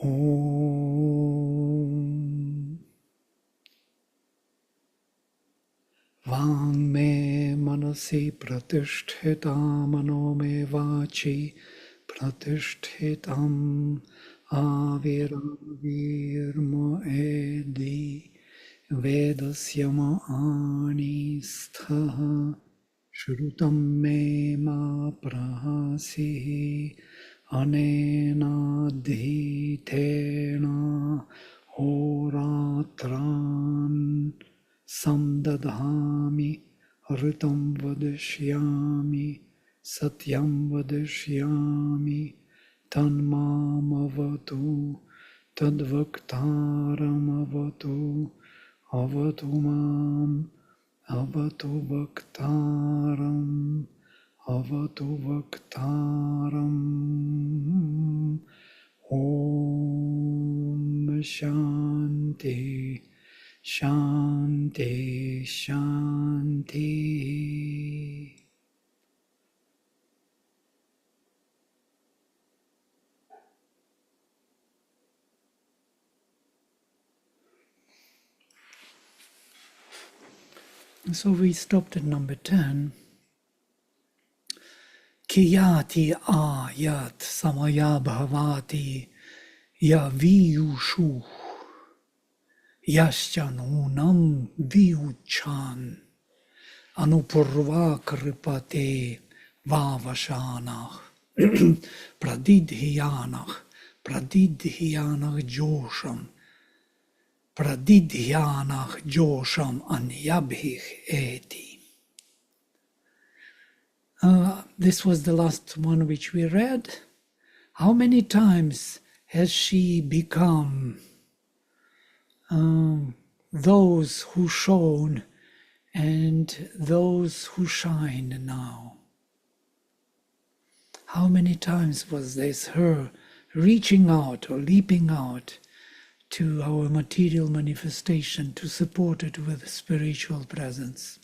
Om Vang me manasi pratishthitam mano me vachi pratishthitam avirma edi vedasyama ani sthaha shrutam me ma prahasi anena dhitena horatran samdadhami ritam vadishyami satyam vadishyami tanmam avatu tadvaktaram avatu avatu mam avatu vaktaram avatu vaktaram Om Shanti Shanti Shanti. So we stopped at number 10. Kiyati ayat samaya bhavati ya viyushu yaschanunam viuchan anupurva kripate vavashanah pradidhyanah josham anyabhih eti. This was the last one which we read. How many times has she become those who shone and those who shine now? How many times was this her reaching out or leaping out to our material manifestation to support it with spiritual presence?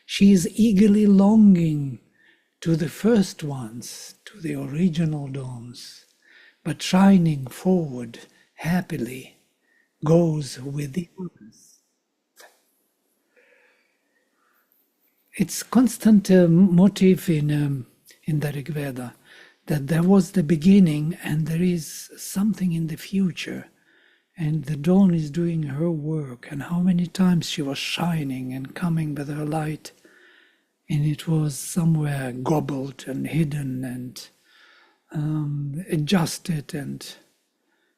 She is eagerly longing to the first ones, to the original dawns, but shining forward happily goes with the others. It's constant motif in the Rig Veda that there was the beginning and there is something in the future, and the dawn is doing her work, and how many times she was shining and coming with her light, and it was somewhere gobbled and hidden and adjusted. And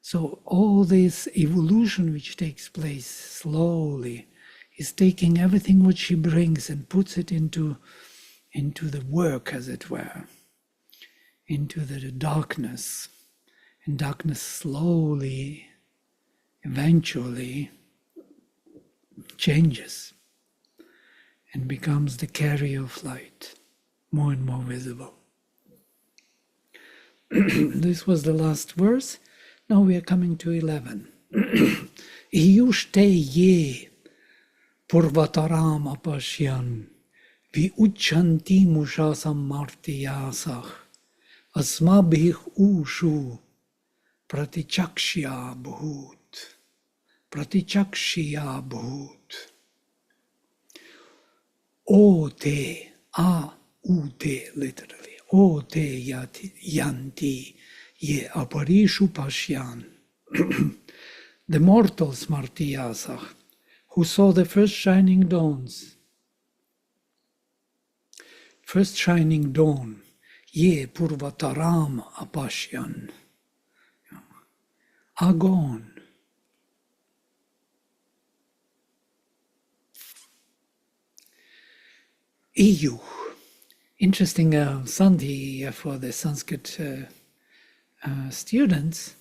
so all this evolution which takes place slowly is taking everything what she brings and puts it into the work, as it were, into the darkness. And darkness slowly, eventually changes and becomes the carrier of light, more and more visible. This was the last verse. Now we are coming to 11. Iyushte ye purvataram apashyan vi uchanti mushasam martiyasah asmabhih ushu pratichakshya bhut. O te, literally, O te yanti ye aparishu pashyan. The mortals, martiyasah, who saw the first shining dawns, first shining dawn, ye purvataram apashyan, are gone. Iyu. Interesting sandhi for the Sanskrit students.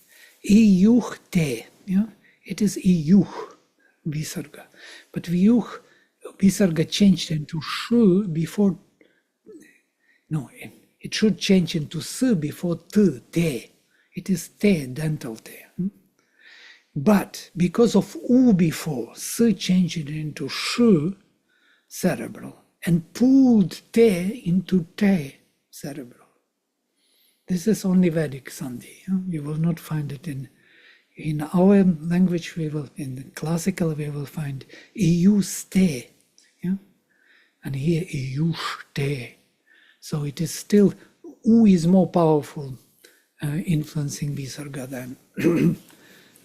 Iyuh te. Yeah? It is iyuh, visarga. But visarga changed into shu before. No, it should change into s before te. It is te, dental te. But because of u before, s changed it into shu, cerebral, and pulled te into te, cerebral. This is only Vedic sandhi. You will not find it in In our language, in the classical, we will find iuste, yeah? And here iuste. So it is still, U is more powerful, influencing Visarga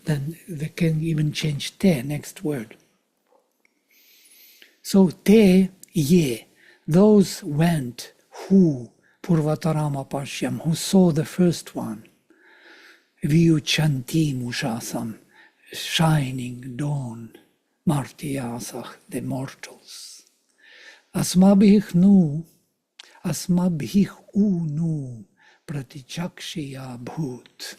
than they can even change te, next word. So te, ye, those went who, Purvatarama Pashyam, who saw the first one, Vyuchanti Mushasam, shining dawn, Martyasach, the mortals. Asmabhich unu, Pratichakshya bhut.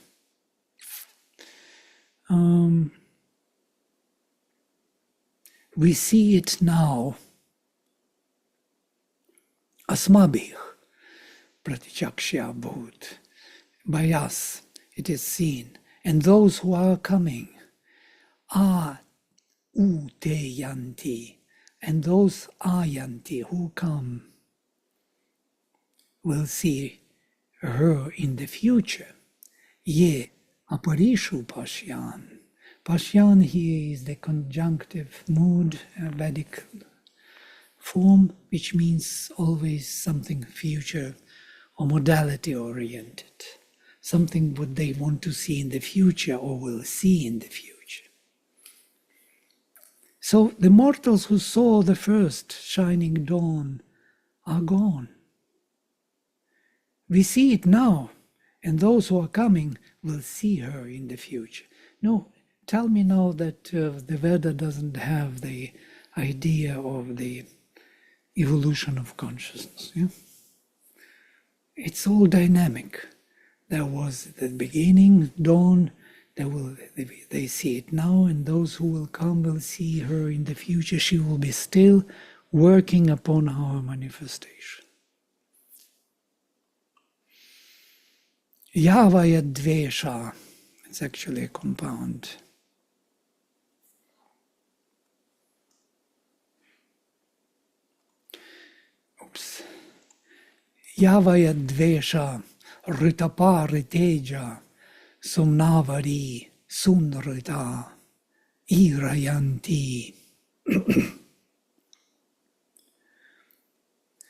We see it now. Asmabhich, Pratichakshya bhut. By us, it is seen. And those who are coming are ute yanti. And those ayanti who come will see her in the future. Ye aparishu pashyan. Pashyan here is the conjunctive mood, Vedic form, which means always something future or modality oriented. Something what they want to see in the future or will see in the future. So the mortals who saw the first shining dawn are gone. We see it now, and those who are coming will see her in the future. No, tell me now that the Veda doesn't have the idea of the evolution of consciousness. Yeah? It's all dynamic. There was the beginning, dawn, they see it now, and those who will come will see her in the future. She will be still working upon our manifestation. Yavaya dvesha, it's actually a compound. Oops. Yavaya dvesha, ritapa riteja, sumnavari sunrita, irayanti.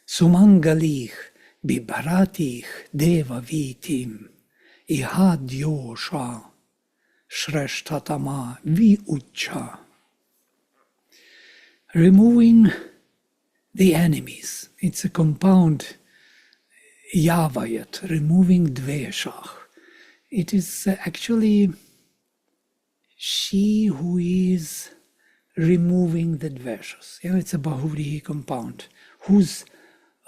Sumangalich bibharatich deva vitim, ihadyosha, shreshtatama viucha. Removing the enemies. It's a compound yavayat, removing dveshach. It is actually she who is removing the dveshas. Yeah, it's a Bahuvrihi compound whose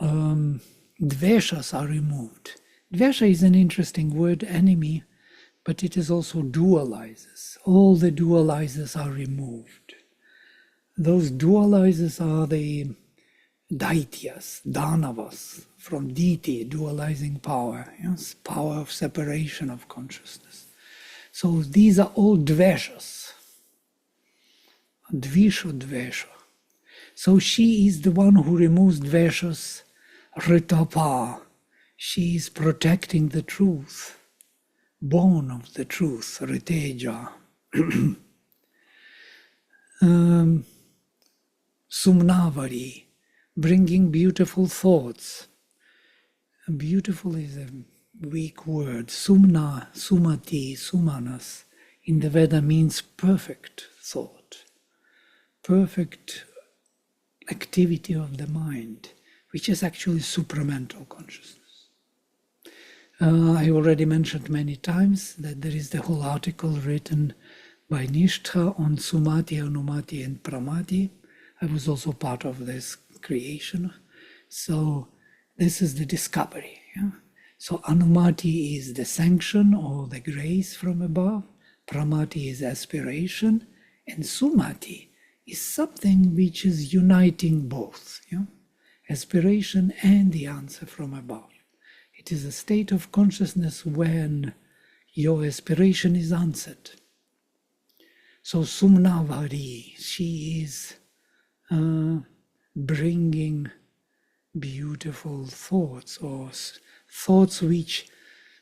dveshas are removed. Dvesha is an interesting word, enemy, but it is also dualizers. All the dualizers are removed. Those dualizers are the daityas, danavas, from deity, dualizing power, yes, power of separation of consciousness. So these are all dveshas, dvisha dvesha. So she is the one who removes dveshas, ritapa. She is protecting the truth, born of the truth, riteja. Sumnavari, bringing beautiful thoughts. Beautiful is a weak word. Sumna, sumati, sumanas in the Veda means perfect thought, perfect activity of the mind, which is actually supramental consciousness. I already mentioned many times that there is the whole article written by Nishtha on Sumati, Anumati, and Pramati. I was also part of this creation. So this is the discovery. Yeah? So Anumati is the sanction or the grace from above. Pramati is aspiration. And Sumati is something which is uniting both. Yeah? Aspiration and the answer from above. It is a state of consciousness when your aspiration is answered. So Sumnavari, she is bringing beautiful thoughts, or thoughts which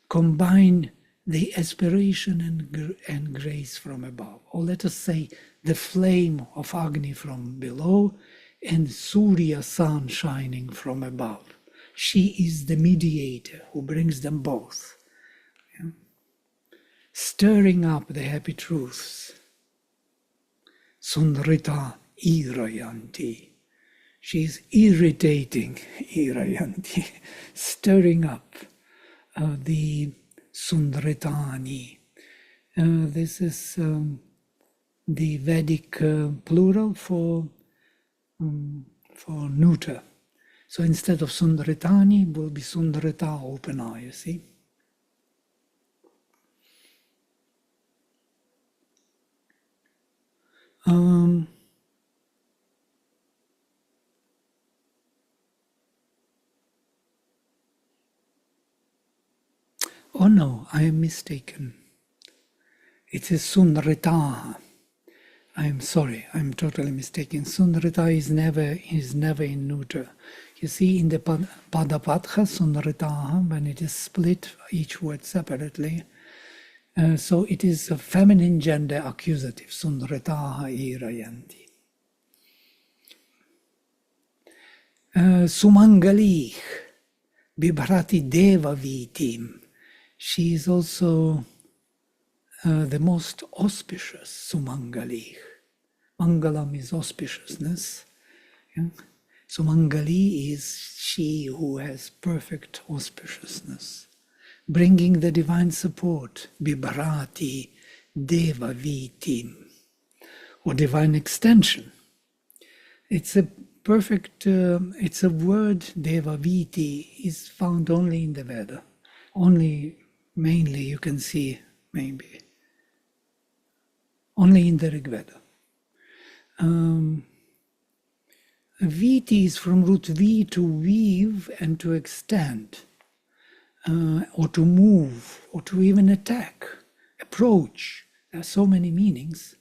combine the aspiration and grace from above. Or let us say the flame of Agni from below and Surya sun shining from above. She is the mediator who brings them both. Yeah? Stirring up the happy truths. Sundrita irayanti. She is irritating irayanti, stirring up the Sundritani. This is the Vedic plural for neuter. So instead of Sundritani, will be Sundrita, open eye, you see. Oh no, I am mistaken. It is Sundrita. I am sorry, I'm totally mistaken. Sundrita is never in neuter. You see, in the Padapatha, Sundrita, when it is split, each word separately, so it is a feminine gender accusative, Sundrita irayanti. Sumangalich, Bibhrati Deva Vitim. She is also the most auspicious, Sumangalich. Mangalam is auspiciousness. Yeah? Sumangali is she who has perfect auspiciousness, bringing the divine support, Bibhrati Deva Vitim, or divine extension. It's a perfect, it's a word, Deva Viti, is found only in the Veda. Only, mainly you can see, maybe, only in the Rig Veda. Viti is from root V, to weave and to extend, or to move, or to even attack, approach. There are so many meanings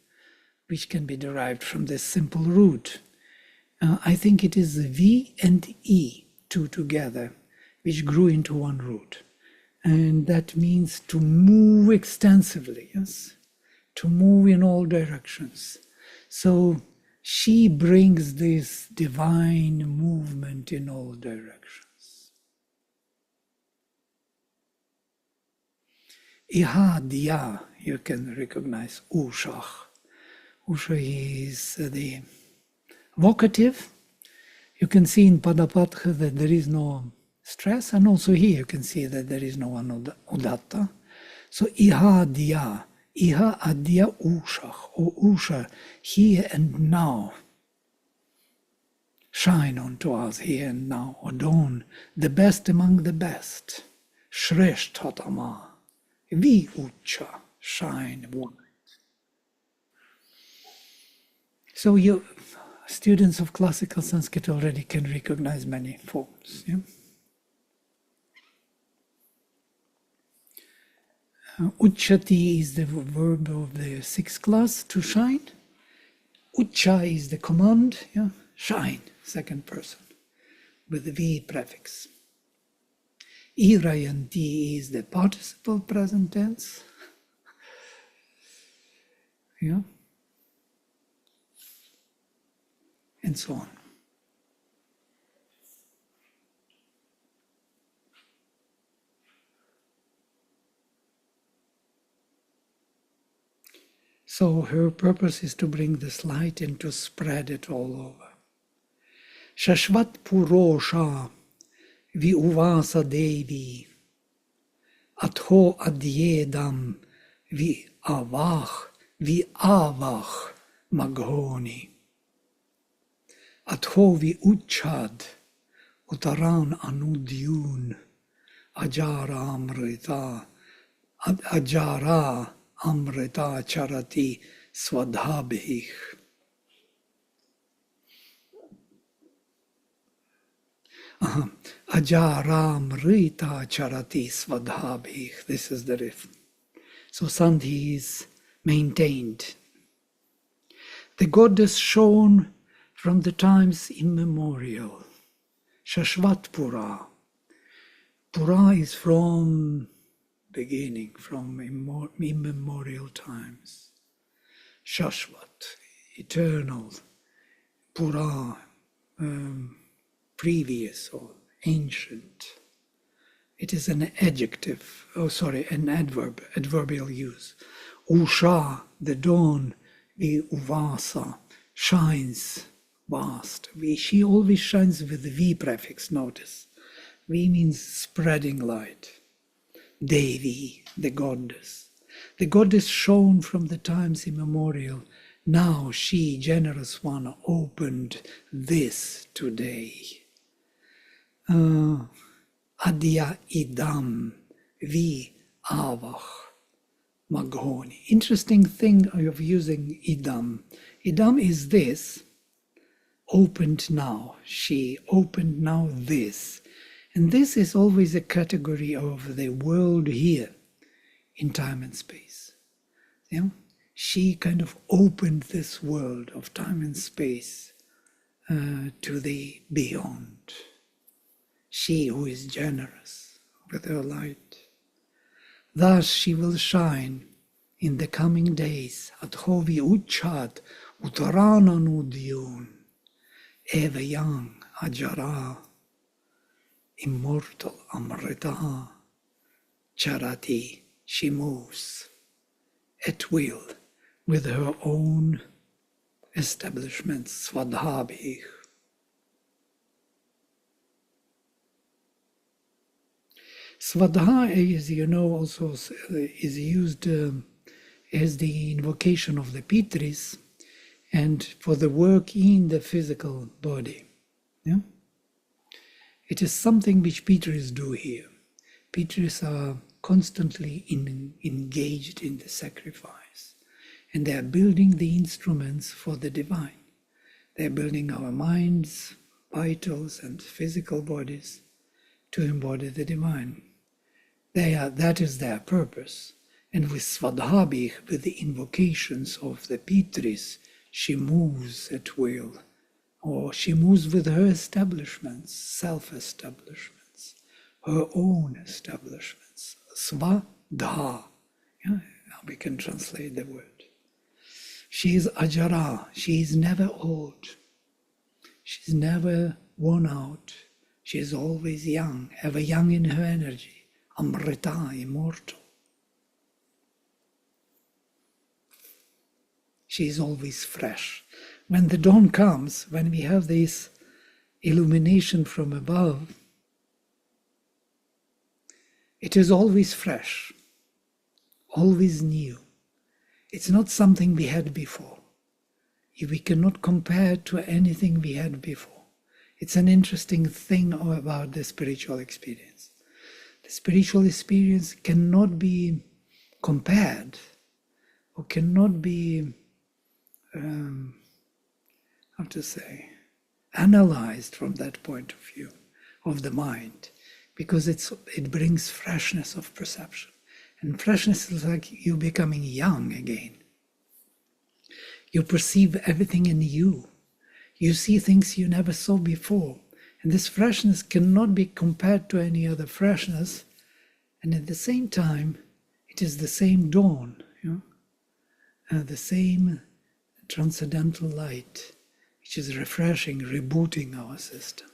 which can be derived from this simple root. I think it is V and E, two together, which grew into one root. And that means to move extensively, yes? To move in all directions. So she brings this divine movement in all directions. Ihadya, you can recognize Ushach. Usha is the vocative. You can see in Padapatha that there is no stress, and also here you can see that there is no udatta. So Ihadya. Iha adya ushach, or usha, here and now. Shine unto us here and now, adorn the best among the best. Shreshthatama, vi ucha, shine white. So you students of classical Sanskrit already can recognize many forms. Yeah? Uchati is the verb of the sixth class, to shine. Ucha is the command, yeah? Shine, second person, with the V prefix. Irayanti is the participle present tense. Yeah? And so on. So her purpose is to bring this light and to spread it all over. Shashvat Purosha Vi Uvasa Devi Atho Adyedam Vi Avach Maghoni Atho Vi Uchad Utaran Anudyun Ajara Amrita Charati Swadhabhih. Ajaramrita Charati Swadhabhih. This is the riff. So Sandhi is maintained. The goddess shown from the times immemorial. Shashvat Pura. Pura is from beginning, from immemorial times. Shashvat, eternal, Pura, previous or ancient. It is an adjective, an adverbial use. Usha, the dawn, the uvasa, shines, vast. She always shines with the V prefix, notice. V means spreading light. Devi, the goddess. The goddess shone from the times immemorial. Now she, generous one, opened this today. Adya idam vi avach maghoni. Interesting thing of using idam. Idam is this, opened now. She opened now this. And this is always a category of the world here in time and space. Yeah? She kind of opened this world of time and space to the beyond. She who is generous with her light. Thus she will shine in the coming days. Adhovi uchat utarana nudyun. Eva young ajara. Immortal amrita. Charati, she moves at will with her own establishments, svadhabhi. Svadha, as you know, also is used as the invocation of the Pitris and for the work in the physical body. Yeah? It is something which Pitris do here. Pitris are constantly engaged in the sacrifice, and they are building the instruments for the divine. They are building our minds, vitals, and physical bodies to embody the divine. That is their purpose. And with Svadhabhi, with the invocations of the Pitris, she moves at will, or she moves with her establishments, self-establishments, her own establishments. Svadha, yeah, we can translate the word. She is Ajara, she is never old. She's never worn out. She is always young, ever young in her energy. Amrita, immortal. She is always fresh. When the dawn comes, when we have this illumination from above, it is always fresh, always new. It's not something we had before. We cannot compare it to anything we had before. It's an interesting thing about the spiritual experience. The spiritual experience cannot be compared or cannot be, analyzed from that point of view of the mind, because it brings freshness of perception. And freshness is like you becoming young again. You perceive everything in you. You see things you never saw before. And this freshness cannot be compared to any other freshness. And at the same time, it is the same dawn, the same transcendental light, which is refreshing, rebooting our system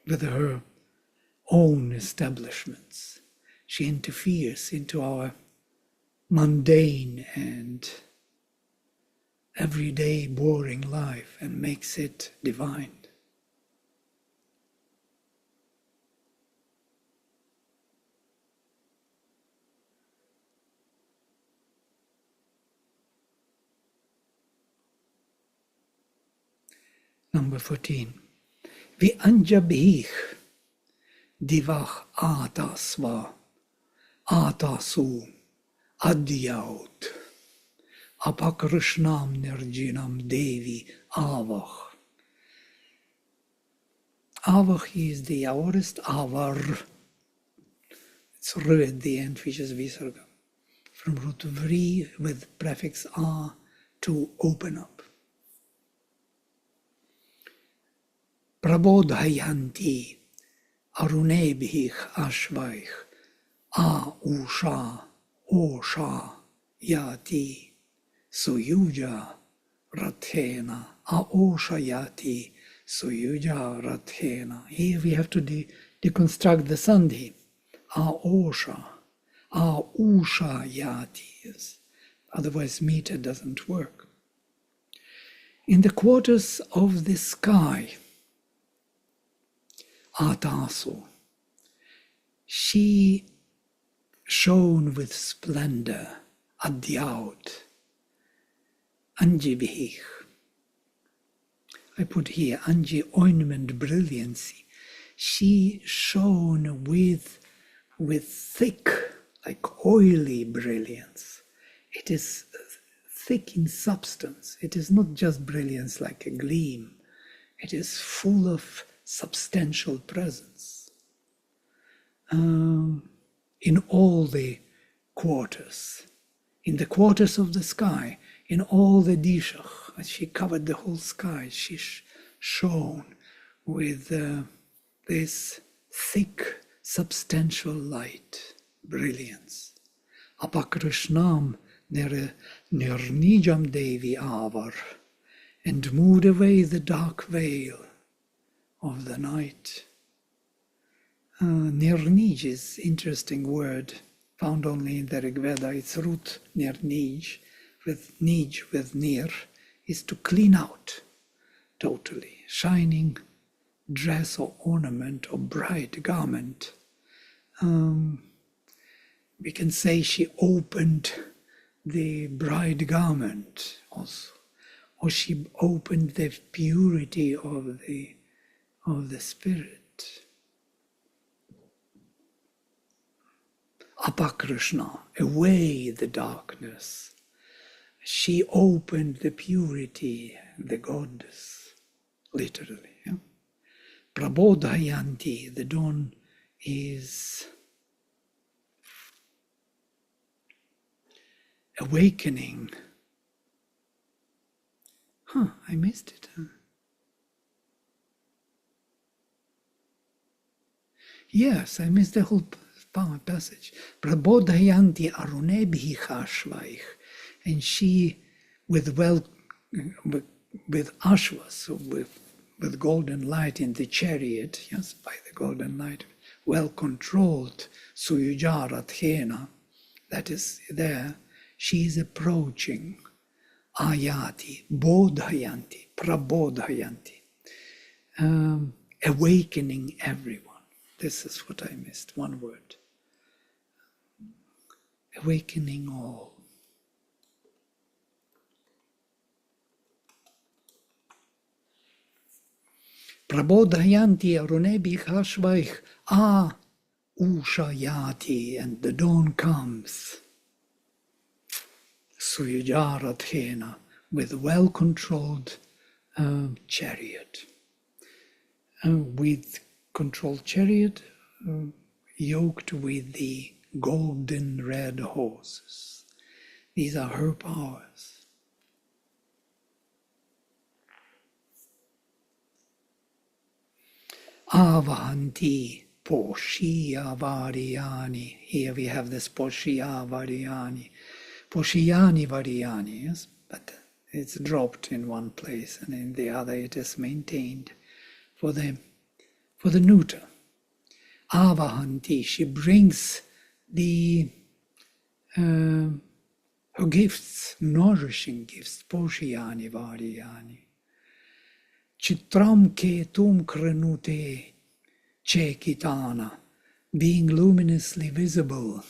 with her own establishments. She interferes into our mundane and everyday boring life and makes it divine. Number 14. Vi anjabih divach atasva atasu adyaut apakrishnam nirjinam devi avach. Avach is the aorist, avar. It's r at the end, which is visarga. From root vri with prefix a to open up. Prabodhayanti arunebhich ashvaich A Usha Osha Yati Suyuja Rathena. A Osha Yati Suyuja Rathena. Here we have to deconstruct the Sandhi. A Osha. A Usha Yati. Yes. Otherwise meter doesn't work. In the quarters of the sky, Atasu, she shone with splendor, Adyaut, Anjibih. I put here Anji ointment brilliancy. She shone with thick, like oily brilliance. It is thick in substance. It is not just brilliance like a gleam. It is full of substantial presence. In all the quarters, in the quarters of the sky, in all the dishach, as she covered the whole sky, she shone with this thick, substantial light, brilliance. Apakrishnam nirnijam devi avar, and moved away the dark veil of the night. Nirnij is an interesting word, found only in the Rig Veda. Its root, nirnij, with nir, is to clean out totally. Shining dress or ornament or bright garment. We can say she opened the bright garment also, or she opened the purity of the spirit. Apakrishna, away the darkness. She opened the purity, the goddess, literally. Yeah? Prabodhayanti, the dawn is awakening. I missed it. Yes, I missed the whole passage. Prabodhayanti arunebhi chashvaich, and she with ashwas, so with golden light in the chariot, yes, by the golden light, well controlled, suyujarathena, that is there, she is approaching ayati, bodhayanti, prabodhayanti, awakening everyone. This is what I missed, one word. Awakening all. Prabodhayanti arunebi chashvaich ushayati, and the dawn comes. Suyajarathena, with well-controlled chariot. With controlled chariot, yoked with the golden red horses. These are her powers. Avahanti Poshia Variani. Here we have this Poshia Variani. Poshiyani Variani, yes, but it's dropped in one place, and in the other it is maintained for the neuter. Avahanti, she brings her gifts, nourishing gifts. Poshiyani Variani. Chitram ketum krenute chekitana, being luminously visible.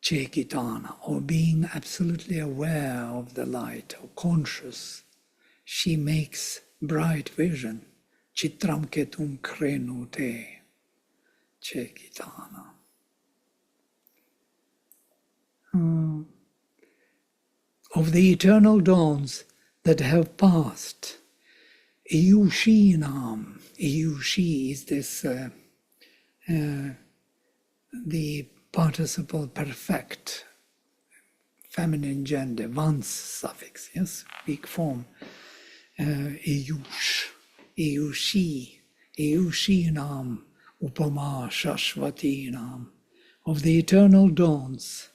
Chekitana, or being absolutely aware of the light, or conscious, she makes bright vision. Chitram ketum krenute chekitana. Of the eternal dawns that have passed, Iyushinam. Iyushi is this the participle perfect, feminine gender, once suffix, yes, weak form. Iyush, Iyushi, Iyushinam, Upama Shashvatinam, of the eternal dawns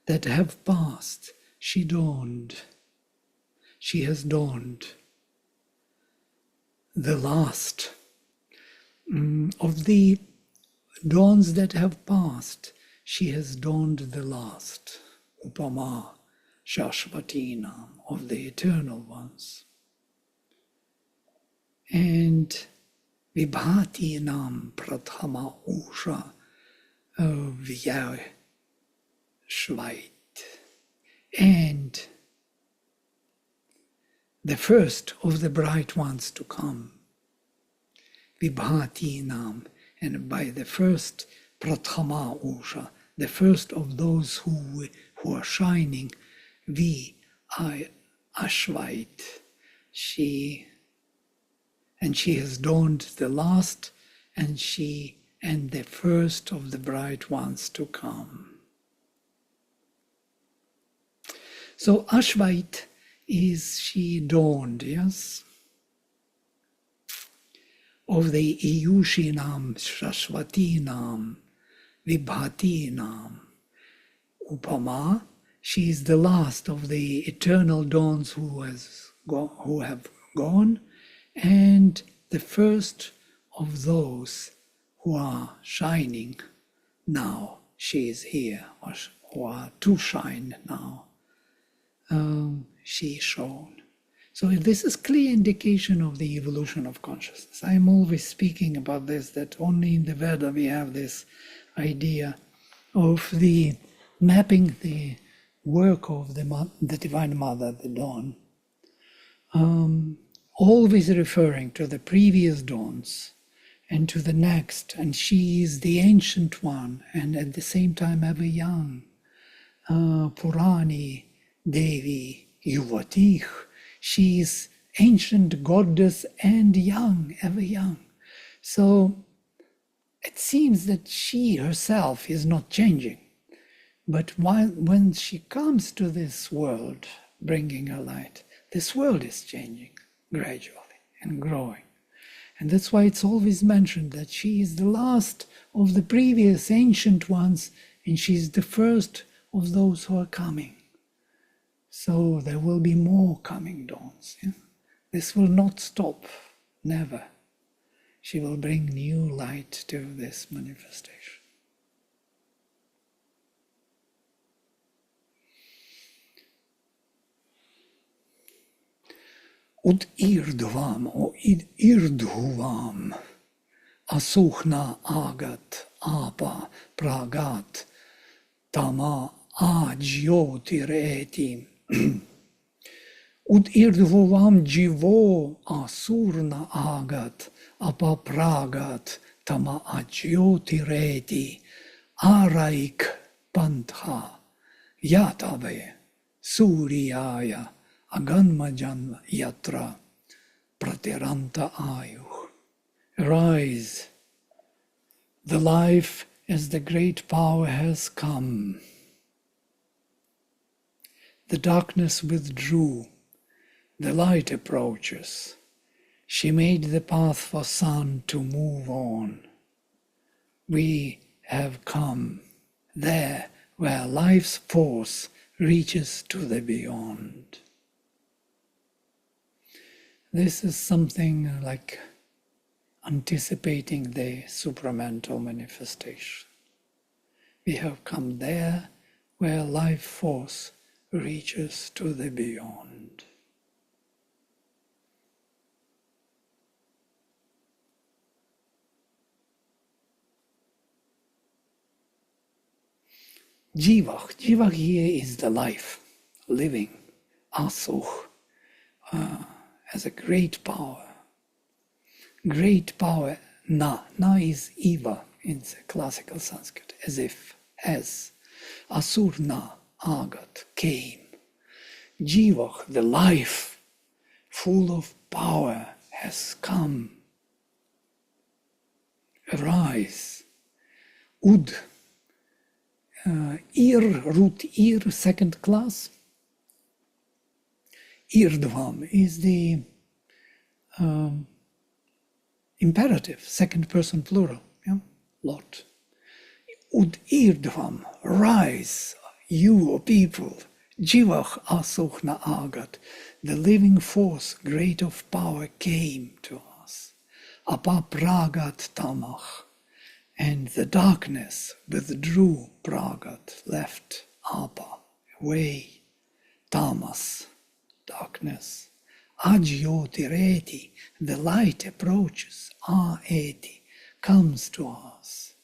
that have passed, she has dawned. The last of the dawns that have passed, she has dawned the last. Upama Shashvatinam, of the eternal ones. And Vibhati-nam Prathama Usha Vyashvait. And the first of the bright ones to come. Vibhati-nam, and by the first Prathama Usha, the first of those who are shining, Ashvait. She has dawned the last, and the first of the bright ones to come. So Ashvait is she dawned, yes? Of the Iyushinam, Shashvatinam, Vibhatinam. Upama, she is the last of the eternal dawns who have gone, and the first of those who are shining now. She is here, or who are to shine now. She is shown. So this is clear indication of the evolution of consciousness. I'm always speaking about this, that only in the Veda we have this idea of the mapping the work of the Divine Mother, the dawn, always referring to the previous dawns and to the next, and she is the ancient one and at the same time ever young. Purani Devi Yuvatih, she is ancient goddess and young, ever young. So it seems that she herself is not changing. But when she comes to this world, bringing her light, this world is changing gradually and growing. And that's why it's always mentioned that she is the last of the previous ancient ones, and she's the first of those who are coming. So there will be more coming dawns. Yeah? This will not stop, never. She will bring new light to this manifestation. Ud irdvam o irdhuvam asuchna agat apa pragat tama ajyotireti ud irdhuvam jivo asurna agat apa pragat tama ajyotireti araik pantha yatave suryaya Aganmajan yatra pratiranta ayuh. Arise, the life as the great power has come. The darkness withdrew, the light approaches. She made the path for sun to move on. We have come there where life's force reaches to the beyond. This is something like anticipating the supramental manifestation. We have come there where life force reaches to the beyond. Jivach. Jivach here is the life, living. Asuch. As a great power. Great power, na. Na is Eva in the classical Sanskrit, as if, as. Asur na, agat, came. Jivach, the life, full of power, has come. Arise. Ud. Root ir, second class. Irdvam is the imperative, second person plural. Yeah? lot. Ud irdhvam, rise, you, O people, Jivach asuchna agat, the living force, great of power, came to us. Apa pragat tamach, and the darkness withdrew pragat, left apa, away, tamas, darkness. Ajyoti reti, the light approaches, eti, comes to us,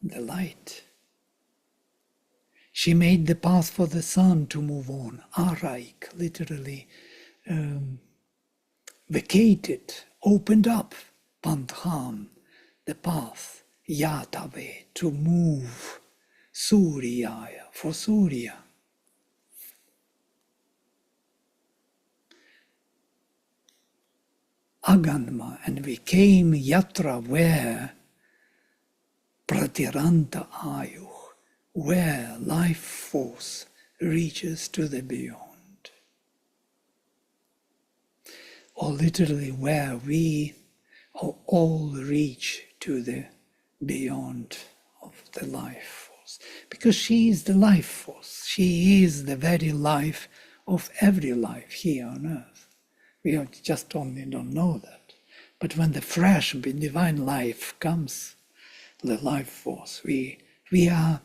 the light. She made the path for the sun to move on. Araik, literally vacated, opened up. Pantham, the path. Yatave, to move. Suryaya, for Surya. Aganma, and we came yatra where pratiranta ayu, where life force reaches to the beyond. Or literally where we all reach to the beyond of the life force. Because she is the life force. She is the very life of every life here on earth. We just only don't know that. But when the fresh divine life comes, the life force, we are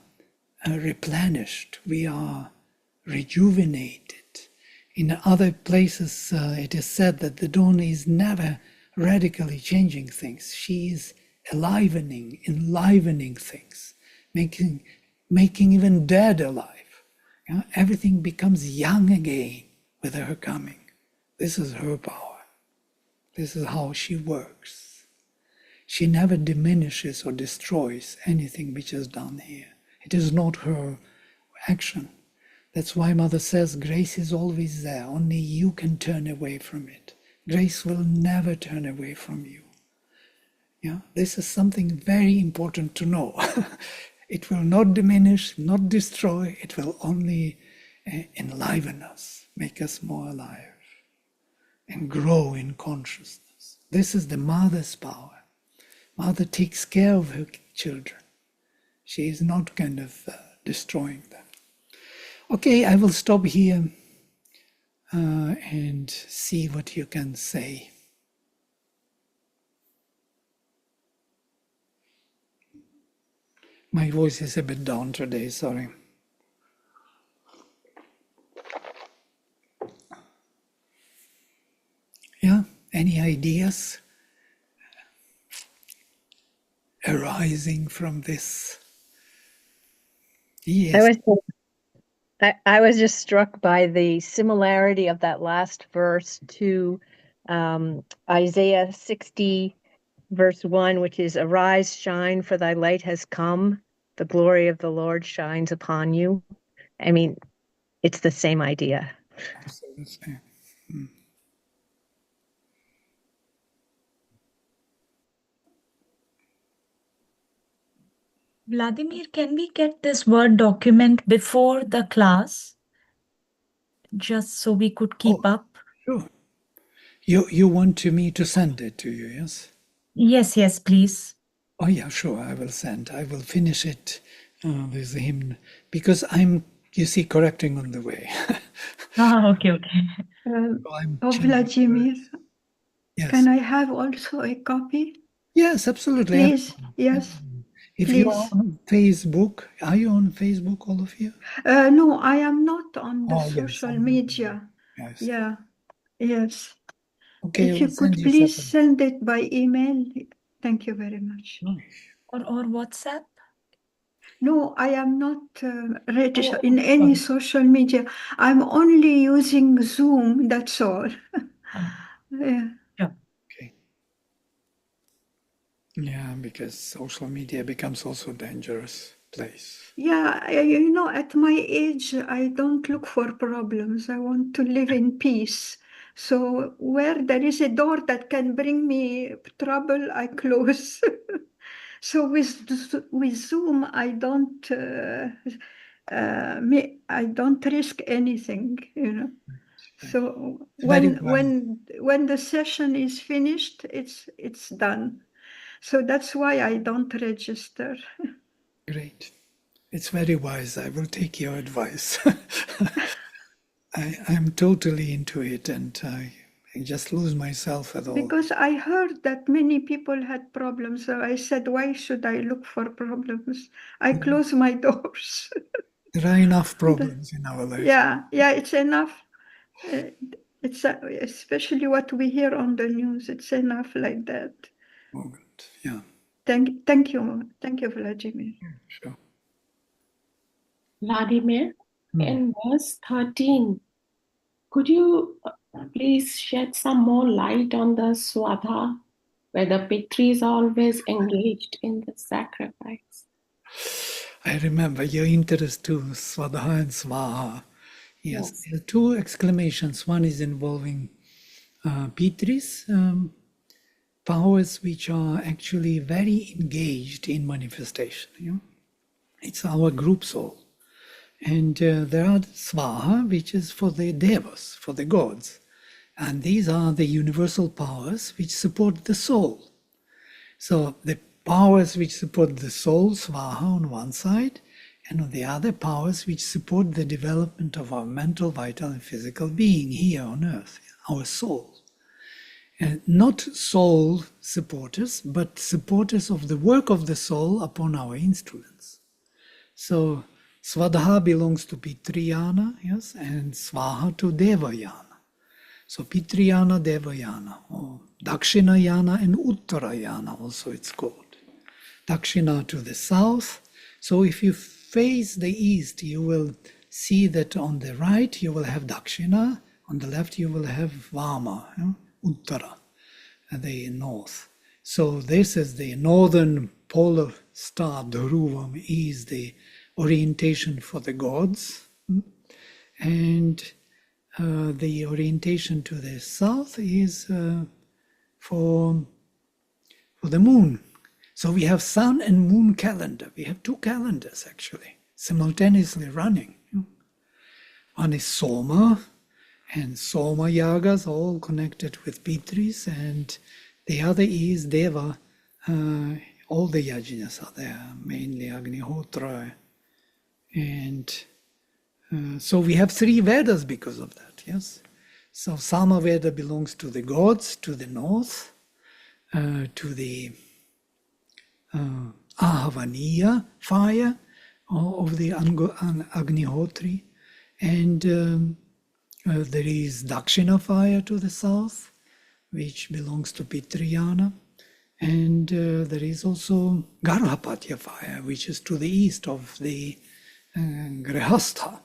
replenished, we are rejuvenated. In other places, it is said that the dawn is never radically changing things. She is enlivening things, making even dead alive. Everything becomes young again with her coming. This is her power. This is how she works. She never diminishes or destroys anything which is done here. It is not her action. That's why Mother says grace is always there. Only you can turn away from it. Grace will never turn away from you. This is something very important to know. It will not diminish, not destroy. It will only enliven us, make us more alive, and grow in consciousness. This is the mother's power. Mother takes care of her children. She is not kind of destroying them. Okay, I will stop here and see what you can say. My voice is a bit down today, sorry. Yeah, any ideas arising from this? Yes. I was just struck by the similarity of that last verse to Isaiah 60, verse 1, which is, "Arise, shine, for thy light has come. The glory of the Lord shines upon you." I mean, it's the same idea. Absolutely. Vladimir, can we get this Word document before the class? Just so we could keep up? Sure. You want me to send it to you, yes? Yes, please. Oh yeah, sure, I will send. I will finish it with him because I'm, you see, correcting on the way. Okay. Vladimir, Yes. can I have also a copy? Yes, absolutely. Please, yes. If please. you are on Facebook, are you on Facebook, all of you? No, I am not on the Yes, social media. Yes. Yeah, yes. Okay, if you could please send it by email, thank you very much. Or WhatsApp? No, I am not registered in any social media. I'm only using Zoom, that's all. Yeah. Okay. Yeah, because social media becomes also a dangerous place. Yeah, at my age, I don't look for problems. I want to live in peace. So where there is a door that can bring me trouble, I close. So with Zoom, I don't risk anything, So when the session is finished, it's done. So that's why I don't register. Great. It's very wise. I will take your advice. I'm totally into it, and I just lose myself at all. Because I heard that many people had problems. So I said, why should I look for problems? I close my doors. There are enough problems in our life. Yeah, it's enough. It's especially what we hear on the news. It's enough like that. Oh, good. Yeah, Thank you, Vladimir. sure. Vladimir, in verse 13, could you please shed some more light on the Swadha, where the Pitri is always engaged in the sacrifice? I remember your interest to Swadha and Swaha. Yes, there are two exclamations. One is involving Pitris, powers which are actually very engaged in manifestation. You know? It's our group soul. And there are Swaha, which is for the devas, for the gods. And these are the universal powers which support the soul. So the powers which support the soul, Swaha on one side, and on the other, powers which support the development of our mental, vital, and physical being here on earth, our soul. And not soul supporters, but supporters of the work of the soul upon our instruments. So Swadha belongs to Pitriyana, yes, and Swaha to Devayana. So Pitriyana, Devayana, or Dakshinayana and Uttarayana also it's called. Dakshina to the south. So if you face the east, you will see that on the right you will have Dakshina, on the left you will have Vama, Uttara, the north. So this is the northern polar star, Dhruvam, is the orientation for the gods, and the orientation to the south is for the moon. So we have sun and moon calendar. We have two calendars actually simultaneously running. One is Soma, and Soma yagas all connected with Pitris, and the other is Deva. All the yajnas are there, mainly Agnihotra. And so we have three Vedas because of that, yes. So Sama Veda belongs to the gods, to the north, to the Ahavaniya fire of the Agnihotri, and there is Dakshina fire to the south, which belongs to Pitriyana, and there is also Garhapatya fire, which is to the east of the Grihastha,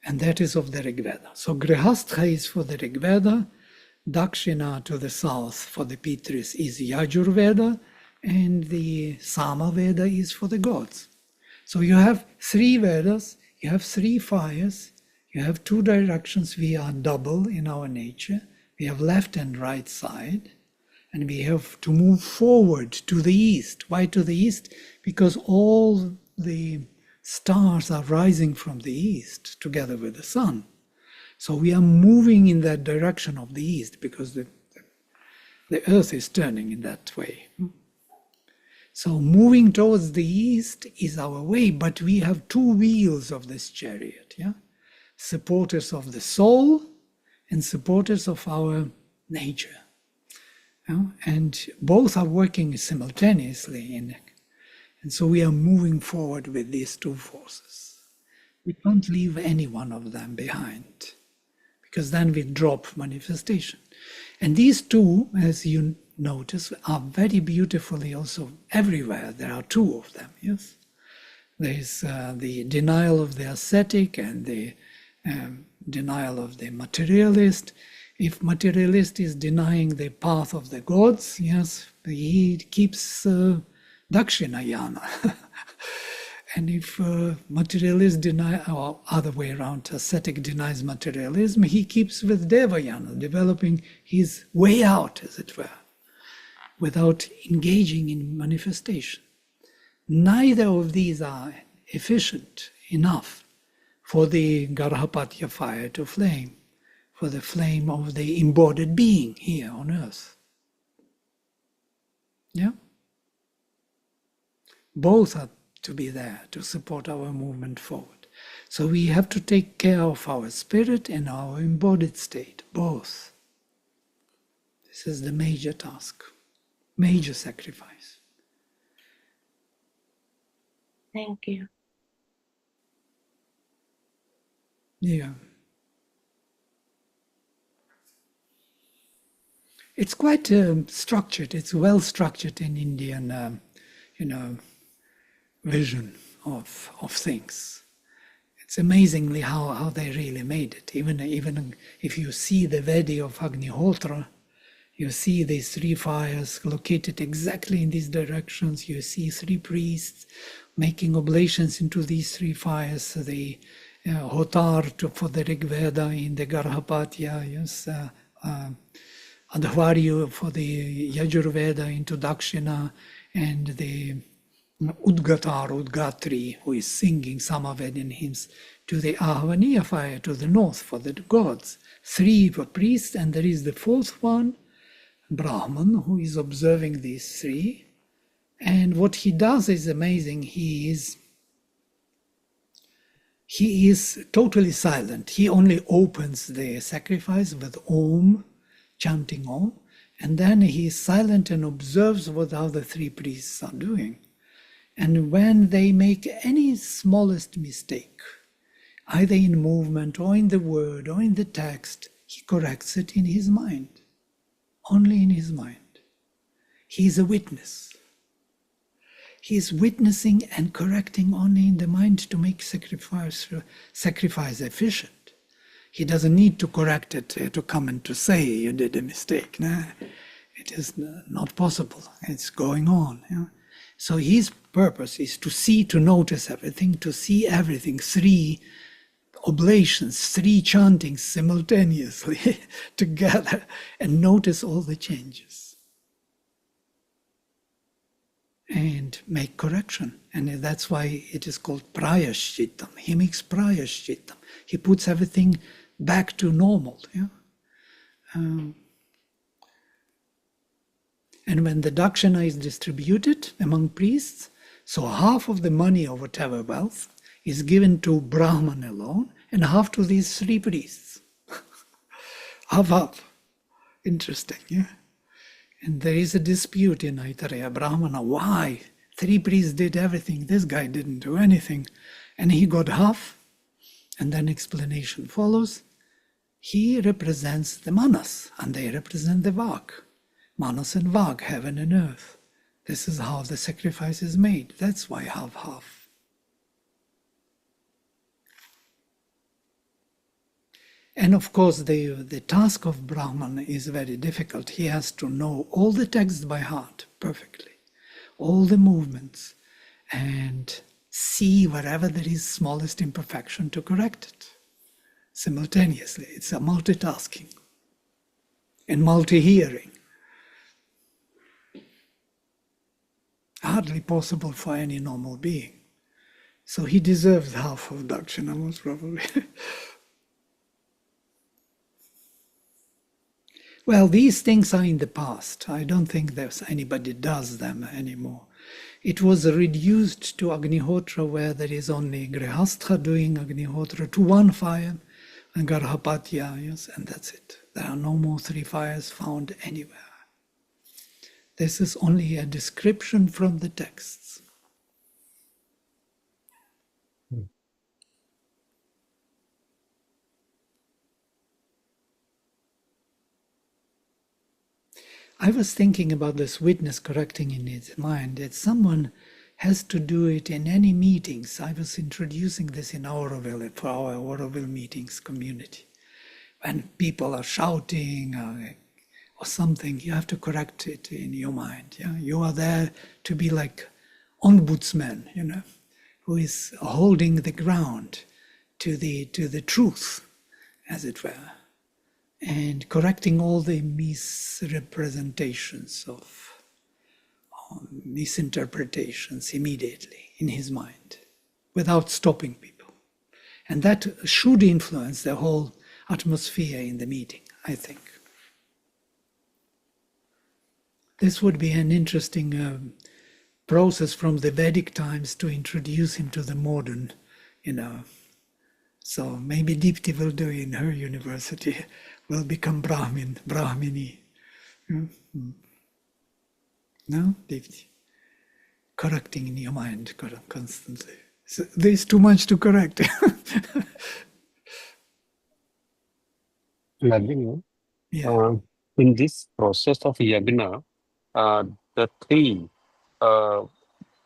and that is of the Rigveda. So Grihastha is for the Rigveda, Dakshina to the south for the Pitris is Yajurveda, and the Samaveda is for the gods. So you have three Vedas, you have three fires, you have two directions. We are double in our nature. We have left and right side, and we have to move forward to the east. Why to the east? Because all the stars are rising from the east together with the sun. So we are moving in that direction of the east because the earth is turning in that way. So moving towards the east is our way, but we have two wheels of this chariot, yeah? Supporters of the soul and supporters of our nature. And both are working simultaneously and so we are moving forward with these two forces. We can't leave any one of them behind, because then we drop manifestation. And these two, as you notice, are very beautifully also everywhere. There are two of them, yes? There is the denial of the ascetic and the denial of the materialist. If materialist is denying the path of the gods, yes, he keeps Dakshinayana. And if materialist deny, or other way around, ascetic denies materialism, he keeps with Devayana, developing his way out, as it were, without engaging in manifestation. Neither of these are efficient enough for the Garhapatya fire to flame, for the flame of the embodied being here on earth. Yeah? Both are to be there to support our movement forward. So we have to take care of our spirit and our embodied state, both. This is the major task, major sacrifice. Thank you. Yeah. It's quite structured. It's well structured in Indian, vision of things. It's amazingly how they really made it. Even if you see the Veda of Agnihotra, you see these three fires located exactly in these directions. You see three priests making oblations into these three fires. The Hotar for the Rig Veda in the Garhapatya, yes, Adhvaryu for the Yajurveda into Dakshina, and the Udgatri, who is singing Samavedic hymns, to the Ahvaniya fire to the north for the gods. Three were priests, and there is the fourth one, Brahman, who is observing these three. And what he does is amazing. He is totally silent. He only opens the sacrifice with Om, chanting Om, and then he is silent and observes what the other three priests are doing. And when they make any smallest mistake, either in movement or in the word or in the text, he corrects it in his mind, only in his mind. He is a witness. He is witnessing and correcting only in the mind to make sacrifice efficient. He doesn't need to correct it to come and to say you did a mistake. No, it is not possible. It's going on. You know? So his purpose is to see, to notice everything, to see everything. Three oblations, three chantings simultaneously together, and notice all the changes. And make correction. And that's why it is called prayashchitam. He makes prayashchitam. He puts everything back to normal. Yeah? And when the dakshina is distributed among priests, so half of the money or whatever wealth is given to Brahman alone, and half to these three priests. Half. Interesting, yeah? And there is a dispute in Aitareya Brahmana. Why? Three priests did everything. This guy didn't do anything. And he got half. And then explanation follows. He represents the manas, and they represent the vak. Manas and vak, heaven and earth. This is how the sacrifice is made. That's why half. And of course, the task of Brahman is very difficult. He has to know all the texts by heart perfectly, all the movements, and see wherever there is smallest imperfection to correct it simultaneously. It's a multitasking and multi-hearing. Hardly possible for any normal being. So he deserves half of Dakshina, most probably. Well, these things are in the past. I don't think there's anybody does them anymore. It was reduced to Agnihotra, where there is only Grihastha doing Agnihotra to one fire, and Garhapatya, yes, and that's it. There are no more three fires found anywhere. This is only a description from the texts. I was thinking about this witness correcting in his mind, that someone has to do it in any meetings. I was introducing this in Auroville, for our Auroville meetings community. When people are shouting or something, you have to correct it in your mind. Yeah? You are there to be like ombudsman, who is holding the ground to the truth, as it were, and correcting all the misrepresentations of misinterpretations immediately in his mind, without stopping people. And that should influence the whole atmosphere in the meeting, I think. This would be an interesting process from the Vedic times to introduce him to the modern, So maybe Deepti will do in her university, will become Brahmini. No, Deepti? Correcting in your mind constantly. So there's too much to correct. Nandini, Yeah, in this process of yagna, uh, the three, uh,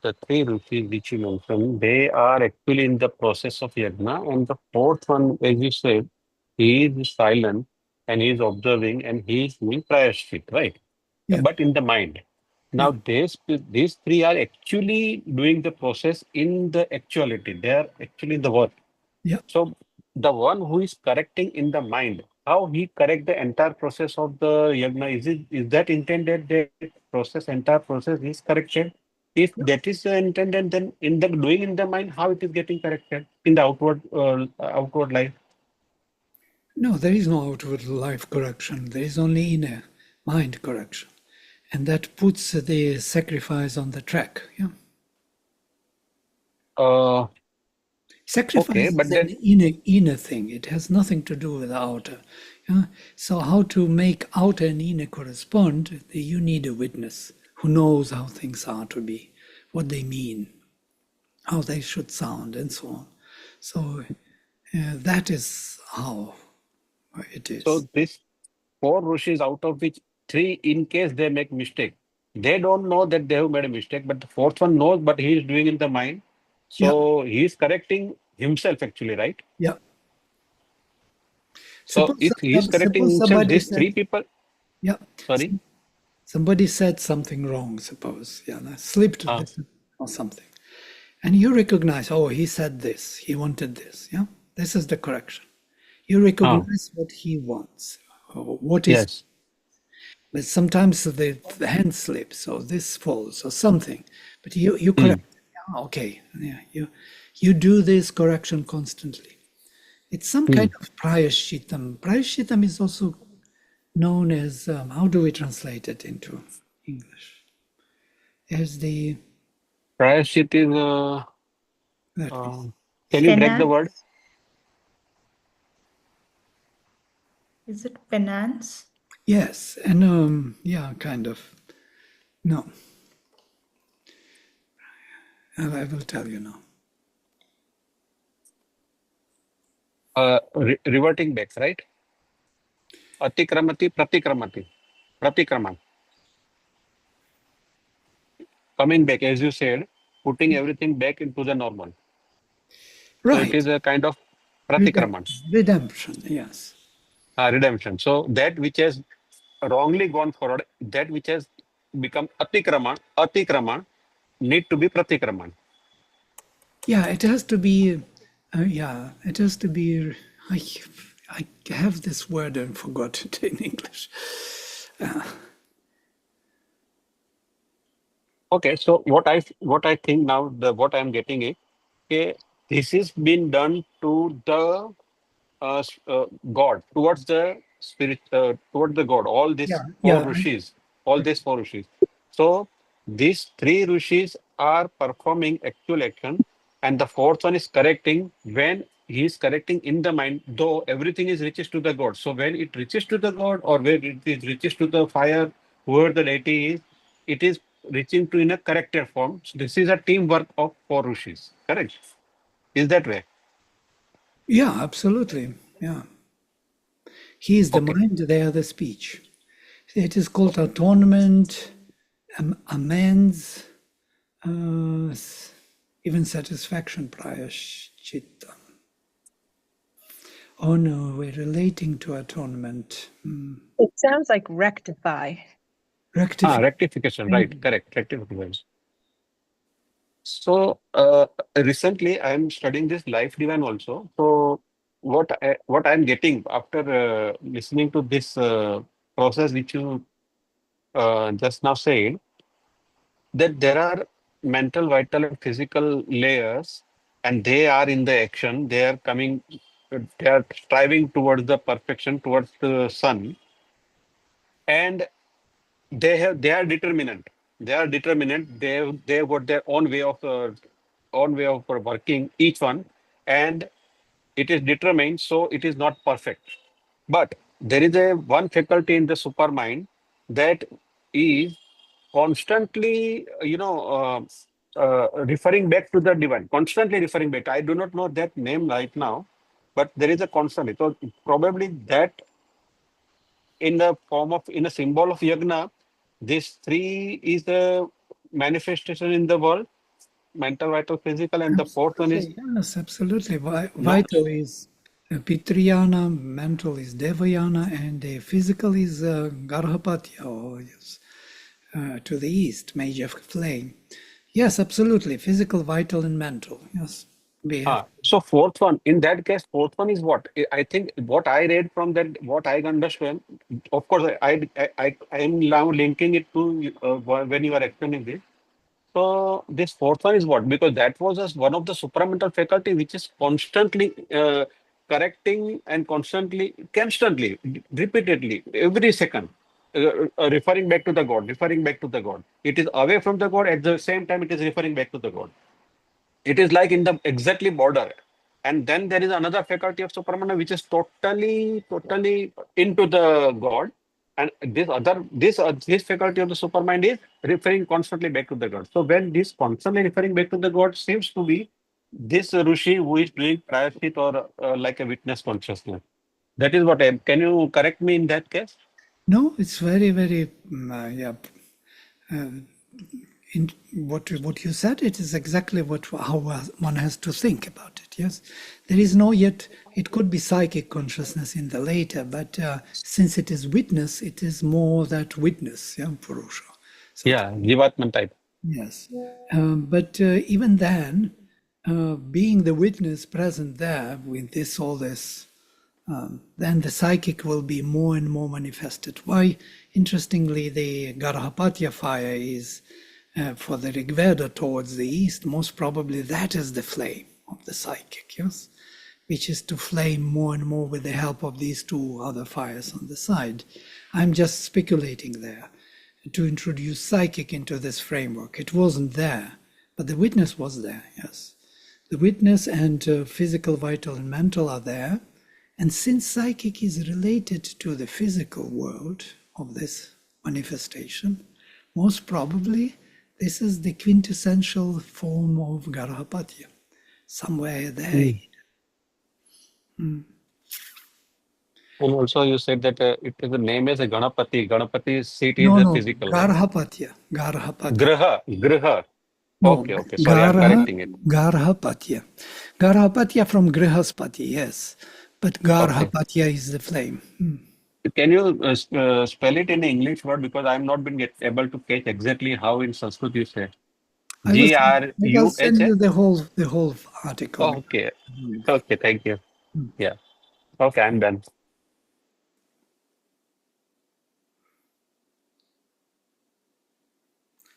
the three rishis which you mentioned, they are actually in the process of yagna, and the fourth one, as you said, he is silent and he is observing and he is doing prayashit, right? yeah, But in the mind. yeah, Now, these three are actually doing the process in the actuality. They are actually in the work. yeah. So the one who is correcting in the mind, how he correct the entire process of the yagna, is that intended that entire process is corrected? If that is intended, then in the doing in the mind, how it is getting corrected in the outward life? No, there is no outward life correction. There is only inner mind correction. And that puts the sacrifice on the track. Yeah. Okay, Sacrifice but is an then inner thing. It has nothing to do with the outer. Yeah? So how to make outer and inner correspond, you need a witness who knows how things are to be, what they mean, how they should sound, and so on. So that is how it is. so this four rishis, out of which three, in case they make mistake, they don't know that they have made a mistake, but the fourth one knows, but he is doing in the mind. Yeah, So he is correcting himself actually, right? yeah. So if he is correcting Suppose himself, somebody these said, three people, yeah, sorry. somebody said something wrong, suppose, yeah, slipped a Uh, bit or something. And you recognize, oh, he said this, he wanted this, yeah? This is the correction. You recognize what he wants, or what is, yes. but sometimes the hand slips, or this falls, or something. But you Hmm. correct. Yeah, okay, yeah, you do this correction constantly. It's some Hmm. kind of prayashitam. Prayashitam is also known as, how do we translate it into English? As the, Prayashit is, let me see. can you break the word? Penance? Is it penance? Yes, and yeah, kind of. No, I will tell you now. Reverting back, right? Atikramati, pratikramati, pratikraman. Coming back, as you said, putting everything back into the normal. So it Right, is a kind of pratikraman, redemption, yes. redemption. So that which has wrongly gone forward, that which has become atikraman need to be pratikraman. Yeah, it has to be, yeah, it has to be, I have this word and forgot it in English. Okay, so what I think now, what I am getting is, okay, this is being done to the God, towards the spirit, towards the God. All these Yeah, four yeah, rishis, all these four rishis. So these three rishis are performing actual action, and the fourth one is correcting when he is correcting in the mind. Though everything is reaches to the God. So when it reaches to the God, or when it reaches to the fire, whoever the deity is, it is reaching to in a corrected form. So this is a teamwork of four rishis. Correct? Is that way? yeah, absolutely. Yeah. He is the Okay. mind, they are the speech. It is called atonement, amends, even satisfaction, prayaschitta. Oh no, we're relating to atonement. It sounds like rectify. Rectification, right? Correct. Rectification. So recently, I am studying this life divine also. So what I'm getting after listening to this process which you just now said, that there are mental, vital, and physical layers, and they are in the action. They are coming. They are striving towards the perfection, towards the sun, and they are determinant. They are determinate. They've got their own way of working each one, and it is determined. So it is not perfect. But there is a one faculty in the supermind that is constantly, referring back to the divine, constantly referring back. I do not know that name right now, but there is a constant. So probably that in the form of, in a symbol of yagna, this three is the manifestation in the world, mental, vital, physical, and the fourth one is Absolutely, yes, absolutely. no. Vital is Pitriyana, mental is Devayana, and the physical is Garhapatya, or yes, to the east, major flame. Yes, absolutely. Physical, vital, and mental. Yes, we have. So fourth one, in that case, fourth one is what? I think what I read from that, what I understand, of course, I am now linking it to when you are explaining this. So this fourth one is what? Because that was just one of the supramental faculty which is constantly correcting and constantly, repeatedly, every second, referring back to the God, referring back to the God. It is away from the God, at the same time, it is referring back to the God. It is like in the exactly border. And then there is another faculty of Superman which is totally into the God. And this faculty of the supermind is referring constantly back to the God. So when this constantly referring back to the God seems to be this Rishi who is doing prayashit or like a witness consciousness. That is what I am. Can you correct me in that case? No, it's very, very, yeah. In what you said, it is exactly how one has to think about it. Yes, there is no yet. It could be psychic consciousness in the later, but since it is witness, it is more that witness, yeah, Purusha. So Yeah, Jivatman type. yes, but even then, being the witness present there with this all this. Then the psychic will be more and more manifested. Why, interestingly, the Garhapatya fire is for the Rig Veda towards the east. Most probably that is the flame of the psychic, yes, which is to flame more and more with the help of these two other fires on the side. I'm just speculating there to introduce psychic into this framework. It wasn't there, but the witness was there, yes. The witness and physical, vital, and mental are there. And since psychic is related to the physical world of this manifestation, most probably this is the quintessential form of Garhapatya, somewhere there. And also you said that the name is a Ganapati. Ganapati's seat is No, physical, right? Garhapatya. Griha. No, Okay. Sorry, I'm correcting it. Garhapatya. Garhapatya from Grihaspati, yes. But Okay. Garhapatya is the flame. Can you spell it in English word, because I'm not been able to catch exactly how in Sanskrit you say. I will send Gruha? you the whole article. Okay. Okay, thank you. Yeah. Okay, I'm done.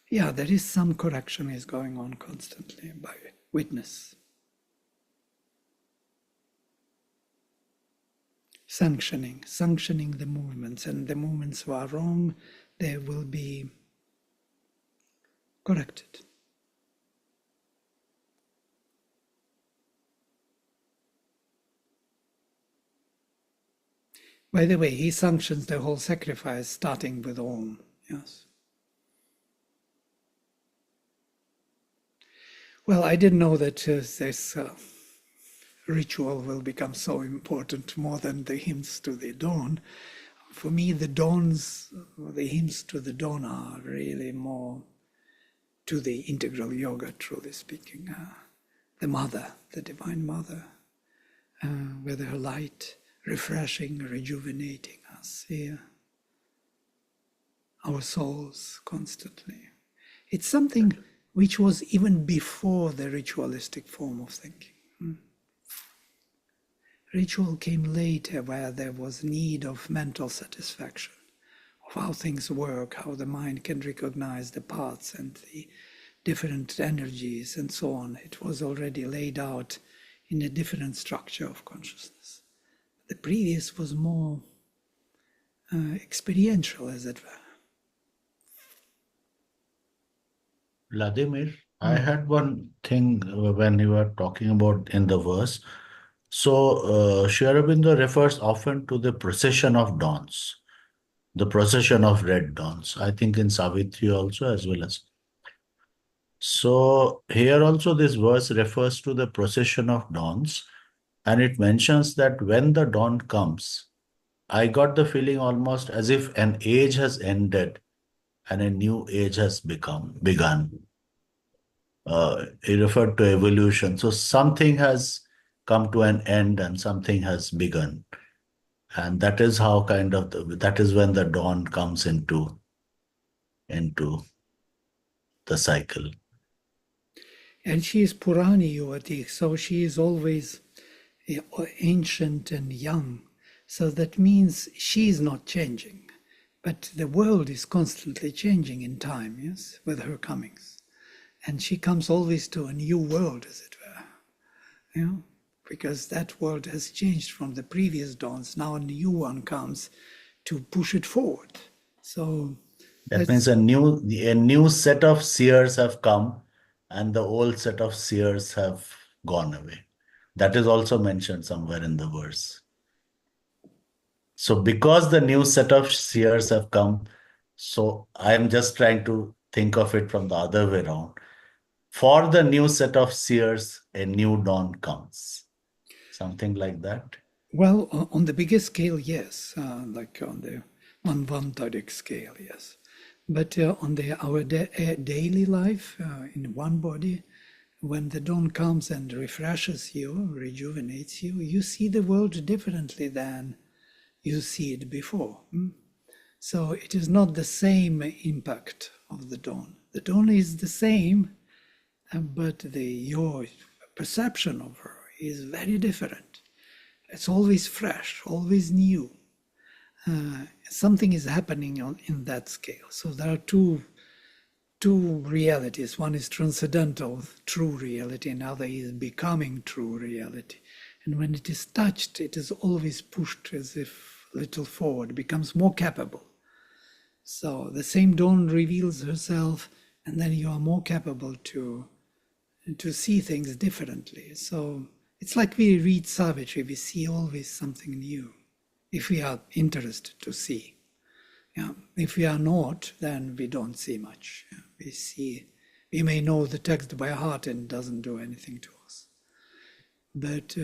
Yeah, there is some correction is going on constantly by witness. Sanctioning the movements, and the movements who are wrong, they will be corrected. By the way, he sanctions the whole sacrifice starting with Om, yes. Well, I didn't know that this ritual will become so important, more than the hymns to the dawn. For me, the hymns to the dawn are really more to the integral yoga, truly speaking. The mother, the divine mother, with her light refreshing, rejuvenating us here, our souls constantly. It's something which was even before the ritualistic form of thinking. Ritual came later, where there was need of mental satisfaction, of how things work, how the mind can recognize the parts and the different energies and so on. It was already laid out in a different structure of consciousness. The previous was more experiential, as it were. Vladimir, I had one thing when you were talking about in the verse. So, Sri Aurobindo refers often to the procession of dawns, the procession of red dawns. I think in Savitri also, as well as. So, here also, this verse refers to the procession of dawns, and it mentions that when the dawn comes, I got the feeling almost as if an age has ended and a new age has begun. He referred to evolution. So something has come to an end and something has begun. And that is how that is when the dawn comes into the cycle. And she is Purani Yuvati, so she is always ancient and young. So that means she is not changing. But the world is constantly changing in time, yes, with her comings. And she comes always to a new world, as it were, you know, because that world has changed from the previous dawns. Now a new one comes to push it forward. So that means a new set of seers have come and the old set of seers have gone away. That is also mentioned somewhere in the verse. So because the new set of seers have come, so I'm just trying to think of it from the other way around. For the new set of seers, a new dawn comes. Something like that. Well, on the bigger scale, yes, like on the Manvantaric scale, yes. But on our daily life, in one body, when the dawn comes and refreshes you, rejuvenates you, you see the world differently than you see it before. So it is not the same impact of the dawn. The dawn is the same, but your perception of her is very different. It's always fresh, always new. Something is happening in that scale. So there are two realities. One is transcendental, true reality, and other is becoming true reality. And when it is touched, it is always pushed as if a little forward, becomes more capable. So the same dawn reveals herself, and then you are more capable to see things differently. So it's like we read Savitri, we see always something new, if we are interested to see. Yeah. If we are not, then we don't see much. We may know the text by heart and it doesn't do anything to us. But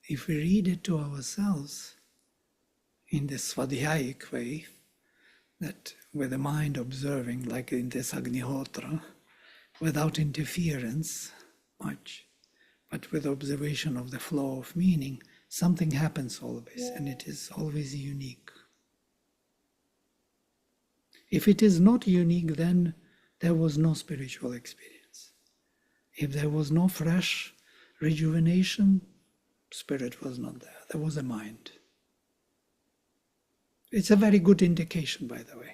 if we read it to ourselves in this Svadhyayik way, that with the mind observing, like in this Agnihotra, without interference much, but with observation of the flow of meaning, something happens always, and it is always unique. If it is not unique, then there was no spiritual experience. If there was no fresh rejuvenation, spirit was not there. There was a mind. It's a very good indication, by the way.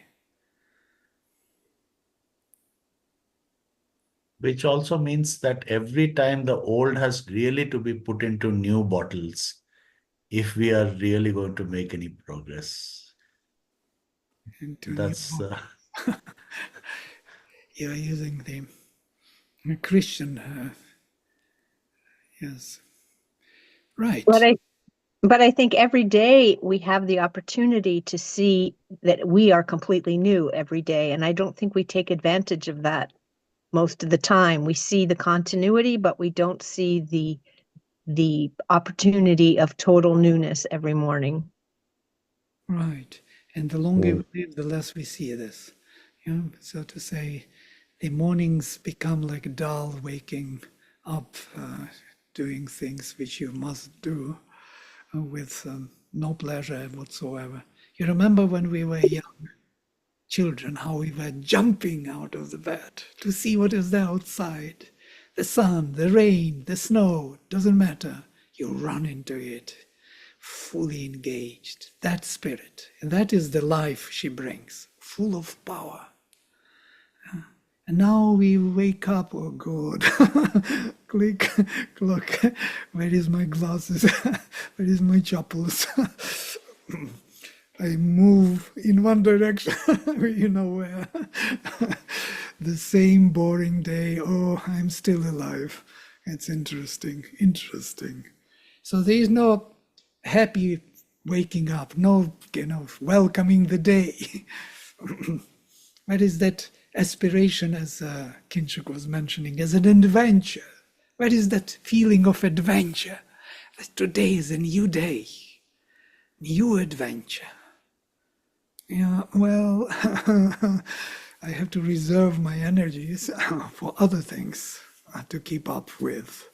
Which also means that every time the old has really to be put into new bottles if we are really going to make any progress. That's you're using the Christian, yes, right. But I think every day we have the opportunity to see that we are completely new every day, and I don't think we take advantage of that most of the time. We see the continuity, but we don't see the opportunity of total newness every morning. Right. And the longer we live, the less we see this. You know, so to say, the mornings become like dull, waking up, doing things which you must do with no pleasure whatsoever. You remember when we were young children, how we were jumping out of the bed to see what is there outside. The sun, the rain, the snow, doesn't matter. You run into it, fully engaged. That spirit, and that is the life she brings, full of power. And now we wake up, oh God, click, look, where is my glasses? Where is my chappals? I move in one direction, you know where. the same boring day. Oh, I'm still alive. It's interesting. Interesting. So there is no happy waking up, no, welcoming the day. What is that aspiration, as Kinshuk was mentioning, as an adventure? What is that feeling of adventure? That today is a new day, new adventure. Yeah, well, I have to reserve my energies for other things to keep up with.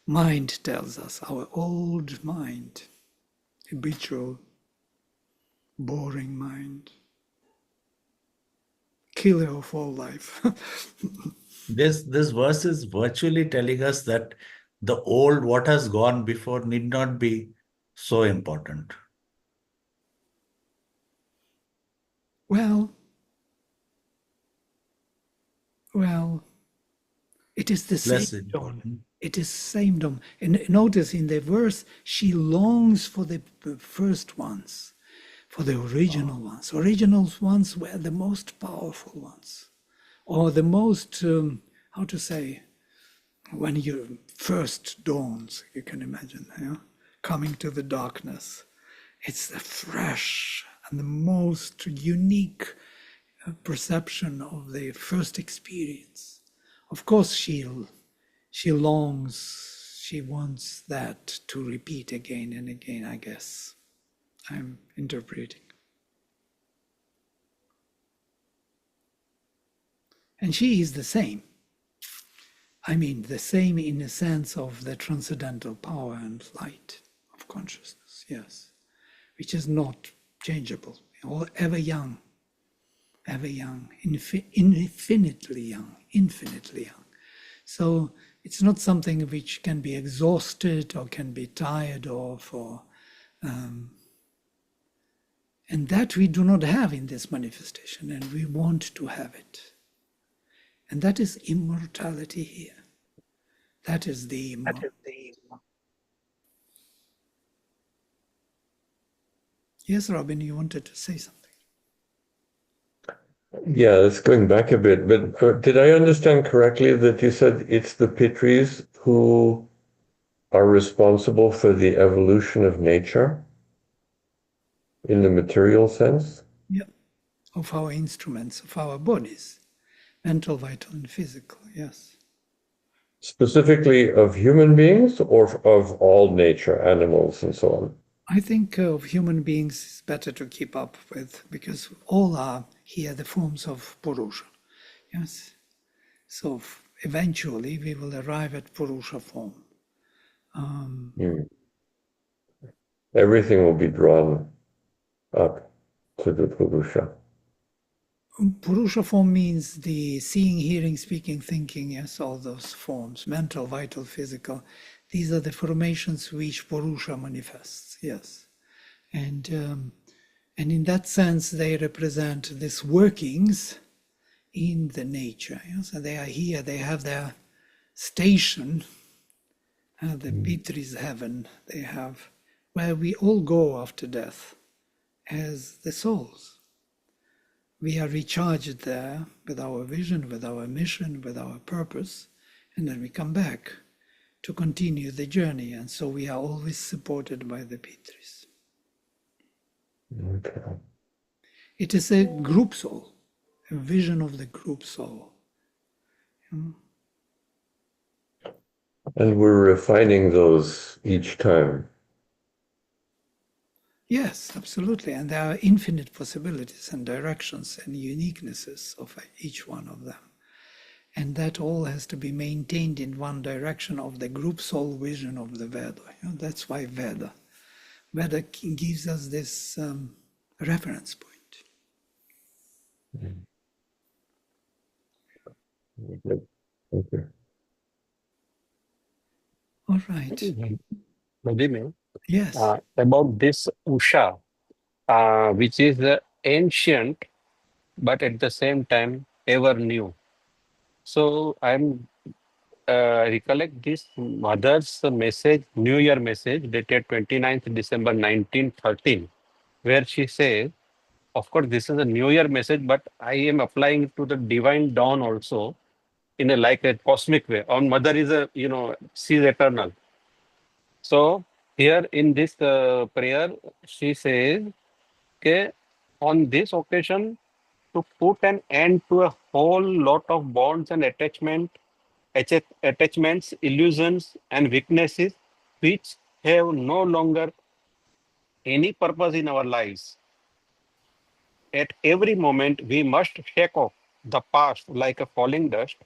Mind tells us, our old mind, habitual, boring mind, killer of all life. This verse is virtually telling us that the old, what has gone before, need not be so important. Well, it is the Less same dawn. important. It is same dawn. And notice in the verse, she longs for the first ones, for the original ones. Original ones were the most powerful ones, or the most, how to say, when you first dawns, you can imagine, coming to the darkness. It's the fresh and the most unique perception of the first experience. Of course, she longs, she wants that to repeat again and again, I guess. I'm interpreting. And she is the same. I mean, the same in the sense of the transcendental power and light of consciousness, yes, which is not changeable, or ever young, infinitely young, infinitely young. So it's not something which can be exhausted or can be tired of, and that we do not have in this manifestation, and we want to have it. And that is immortality here. That is the Yes, Robin, you wanted to say something. Yeah, it's going back a bit, but did I understand correctly that you said it's the Pitris who are responsible for the evolution of nature in the material sense? Yeah, of our instruments, of our bodies, mental, vital, and physical, yes. Specifically of human beings or of all nature, animals and so on? I think of human beings is better to keep up with, because all are here the forms of Purusha. Yes. So eventually we will arrive at Purusha form. Everything will be drawn up to the Purusha. Purusha form means the seeing, hearing, speaking, thinking, yes, all those forms, mental, vital, physical. These are the formations which Purusha manifests, yes. And in that sense, they represent these workings in the nature. Yes? So they are here, they have their station, the Pitri's heaven, they have, where we all go after death as the souls. We are recharged there with our vision, with our mission, with our purpose, and then we come back to continue the journey. And so we are always supported by the Pitris. Okay. It is a group soul, a vision of the group soul. And we're refining those each time. Yes, absolutely. And there are infinite possibilities and directions and uniquenesses of each one of them. And that all has to be maintained in one direction of the group soul vision of the Veda. That's why Veda gives us this reference point. Thank you. All right. Vladimir, Yes. about this Usha, which is ancient, but at the same time ever new. So I'm recollect this mother's message, New Year message dated 29th December 1913, where she says, of course, this is a New Year message, but I am applying it to the divine dawn also in a like a cosmic way. Our mother is a, she's eternal. So here in this prayer, she says, okay, on this occasion, to put an end to a whole lot of bonds and attachments, illusions, and weaknesses which have no longer any purpose in our lives. At every moment, we must shake off the past like a falling dust,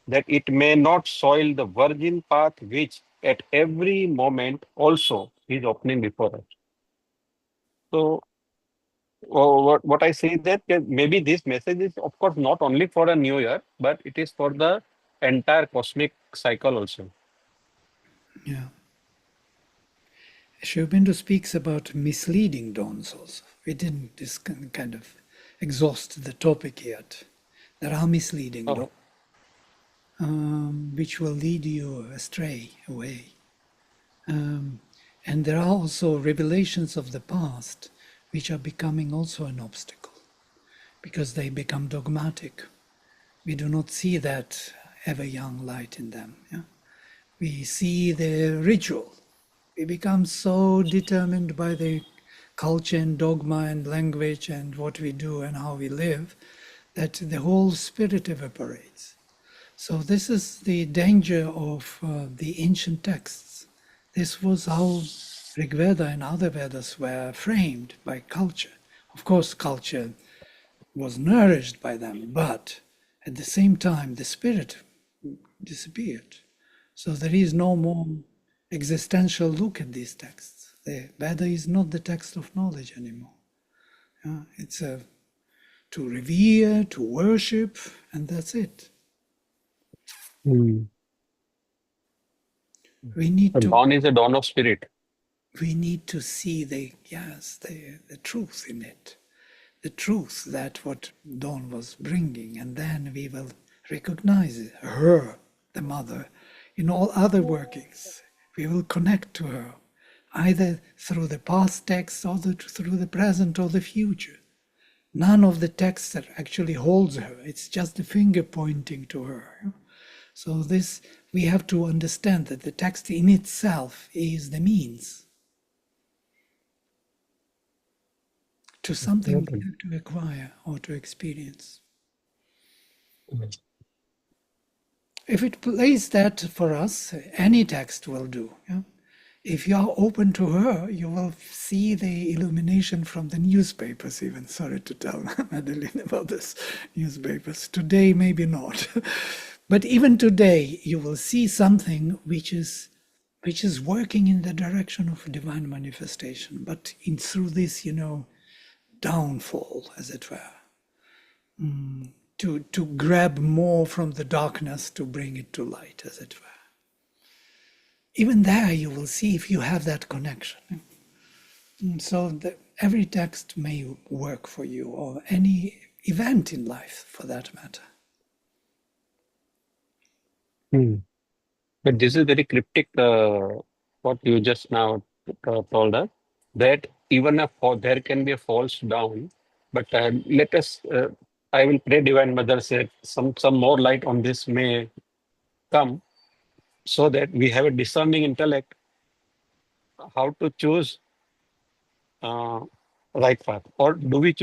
that it may not soil the virgin path which at every moment also is opening before us. So, what I say that maybe this message is, of course, not only for a new year, but it is for the entire cosmic cycle also. Yeah. Sri Aurobindo speaks about misleading dawns also. We didn't kind of exhaust the topic yet. There are misleading dawns, which will lead you astray, away. And there are also revelations of the past, which are becoming also an obstacle, because they become dogmatic. We do not see that ever-young light in them. Yeah? We see the ritual. We become so determined by the culture and dogma and language and what we do and how we live that the whole spirit evaporates. So this is the danger of the ancient texts. This was how Rig Veda and other Vedas were framed by culture. Of course, culture was nourished by them, but at the same time, the spirit disappeared. So there is no more existential look at these texts. The Veda is not the text of knowledge anymore. It's to revere, to worship, and that's it. We need to. Dawn is a dawn of spirit. We need to see the truth in it, the truth that what Dawn was bringing, and then we will recognize her, the mother, in all other workings. We will connect to her, either through the past texts or through the present or the future. None of the texts that actually holds her. It's just the finger pointing to her. So this, we have to understand that the text in itself is the means to something we have to acquire or to experience. If it plays that for us, any text will do. Yeah? If you are open to her, you will see the illumination from the newspapers even. Sorry to tell Madeline about this newspapers. Today, maybe not. But even today, you will see something which is working in the direction of divine manifestation, but through this, downfall, as it were. To grab more from the darkness to bring it to light, as it were. Even there you will see if you have that connection. So every text may work for you, or any event in life for that matter. But this is very cryptic, what you just now told us, that even there can be a false dawn. But let us, I will pray Divine Mother said some more light on this may come, so that we have a discerning intellect how to choose right path. Or do we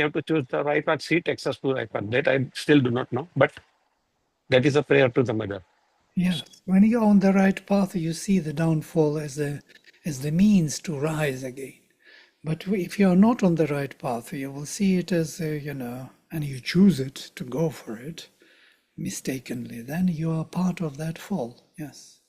have to choose the right path? She takes us to right path. That I still do not know, but that is a prayer to the Mother. Yes, when you're on the right path, you see the downfall as the means to rise again. But if you're not on the right path, you will see it as, and you choose it to go for it mistakenly, then you are part of that fall, yes.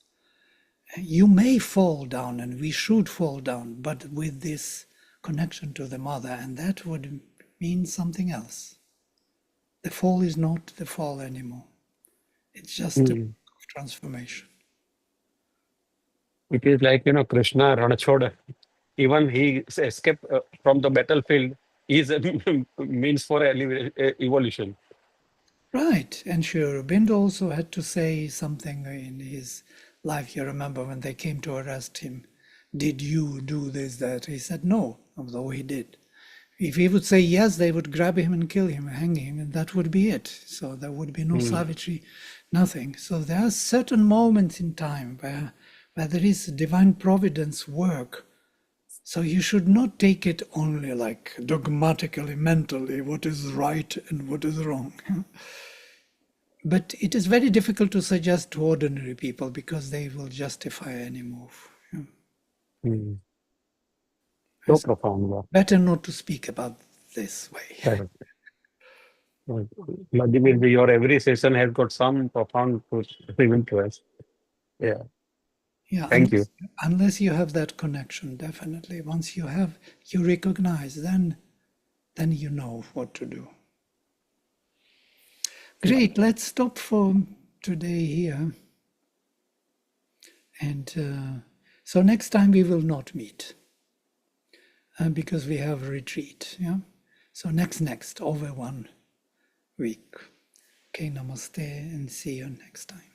You may fall down, and we should fall down, but with this connection to the mother, and that would mean something else. The fall is not the fall anymore. It's just a transformation. It is like, Krishna Ranachoda. Even he escaped from the battlefield is a means for evolution. Right, and Sri Aurobindo also had to say something in his life. You remember when they came to arrest him, did you do this, that? He said no, although he did. If he would say yes, they would grab him and kill him, hang him, and that would be it. So there would be no savagery, nothing. So there are certain moments in time where there is divine providence work. So you should not take it only like dogmatically, mentally, what is right and what is wrong. But it is very difficult to suggest to ordinary people because they will justify any move. So profound. Yeah. Better not to speak about this way. Correct. Vladimir, your every session has got some profound truth given to us. Yeah. Yeah, Thank you. unless you have that connection, definitely. Once you recognize, then you know what to do. Great, let's stop for today here. And so next time we will not meet because we have a retreat. Yeah. So next over 1 week. Okay, namaste and see you next time.